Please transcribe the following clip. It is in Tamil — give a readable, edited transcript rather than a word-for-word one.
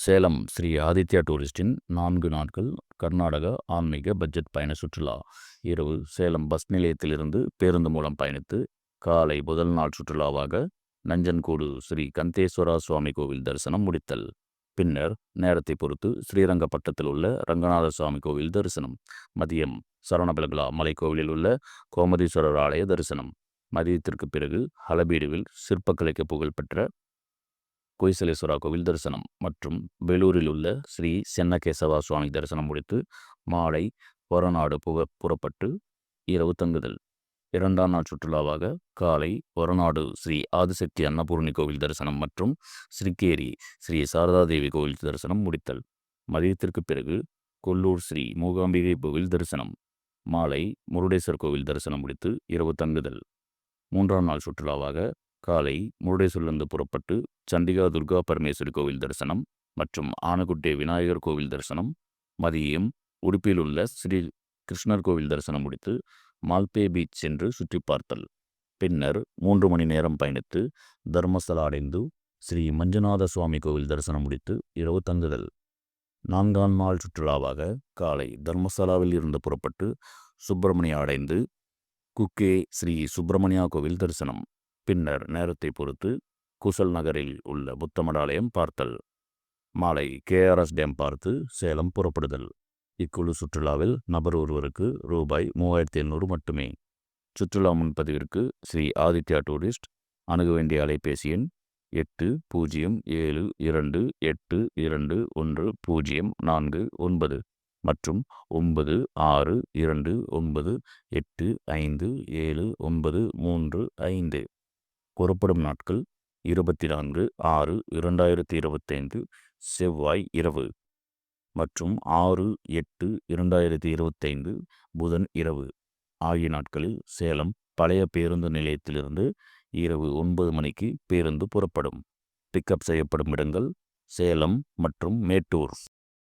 சேலம் ஸ்ரீ ஆதித்யா டூரிஸ்டின் 4 நாட்கள் கர்நாடகா ஆன்மீக பட்ஜெட் பயண சுற்றுலா. இரவு சேலம் பஸ் நிலையத்திலிருந்து பேருந்து மூலம் பயணித்து காலை முதல் நாள் சுற்றுலாவாக நஞ்சன்கூடு ஸ்ரீ கந்தேஸ்வரா சுவாமி கோவில் தரிசனம் முடித்தல். பின்னர் நேரத்தை பொறுத்து ஸ்ரீரங்கப்பட்டத்தில் உள்ள ரங்கநாத சுவாமி கோவில் தரிசனம். மதியம் சரவணபெலகுலா மலைக்கோவிலில் உள்ள கோமதீஸ்வரர் ஆலய தரிசனம். மதியத்திற்கு பிறகு ஹளபீடுவில் சிற்பக்கலைக்கு புகழ்பெற்ற கொய்சலேஸ்வரா கோவில் தரிசனம் மற்றும் வேலூரில் உள்ள ஸ்ரீ சென்னகேசவா சுவாமி தரிசனம் முடித்து மாலை ஒரநாடு புறப்பட்டு இரவு தங்குதல். 2ஆம் நாள் சுற்றுலாவாக காலை ஒரநாடு ஸ்ரீ ஆதிசக்தி அன்னபூர்ணி கோவில் தரிசனம் மற்றும் ஸ்ரீகேரி ஸ்ரீ சாரதாதேவி கோவில் தரிசனம் முடித்தல். மதியத்திற்கு பிறகு கொல்லூர் ஸ்ரீ மூகாம்பிகை கோவில் தரிசனம். மாலை முருடேஸ்வர் கோவில் தரிசனம் முடித்து இரவு தங்குதல். 3ஆம் நாள் சுற்றுலாவாக காலை முருடேஸ்வரிலிருந்து புறப்பட்டு சண்டிகா துர்கா பரமேஸ்வரி கோவில் தரிசனம் மற்றும் ஆனகுட்டே விநாயகர் கோவில் தரிசனம். மதியம் உடுப்பில் உள்ள ஸ்ரீ கிருஷ்ணர் கோவில் தரிசனம் முடித்து மால்பே பீச் சென்று சுற்றி பார்த்தல். பின்னர் 3 மணி நேரம் பயணித்து தர்மஸ்தலா அடைந்து ஸ்ரீ மஞ்சுநாத சுவாமி கோவில் தரிசனம் முடித்து இரவு தங்குதல். 4ஆம் நாள் சுற்றுலாவாக காலை தர்மஸ்தலாவில் இருந்து புறப்பட்டு சுப்பிரமணியா அடைந்து குக்கே ஸ்ரீ சுப்பிரமணியா கோவில் தரிசனம். பின்னர் நேரத்தை பொறுத்து குசல் நகரில் உள்ள புத்தமடாலயம் பார்த்தல். மாலை கேஆர்எஸ் டேம் பார்த்து சேலம் புறப்படுதல். இக்குழு சுற்றுலாவில் நபர் ஒருவருக்கு ரூபாய் 3700 மட்டுமே. சுற்றுலா முன்பதிவிற்கு ஸ்ரீ ஆதித்யா டூரிஸ்ட். அணுக வேண்டிய அலைபேசி எண் 8028211049 மற்றும் 9629857935. புறப்படும் நாட்கள் 24/6/2025 செவ்வாய் இரவு மற்றும் 6/8/2025 புதன் இரவு ஆகிய நாட்களில் சேலம் பழைய பேருந்து நிலையத்திலிருந்து இரவு 9 மணிக்கு பேருந்து புறப்படும். பிக்கப் செய்யப்படும் இடங்கள் சேலம் மற்றும் மேட்டூர்.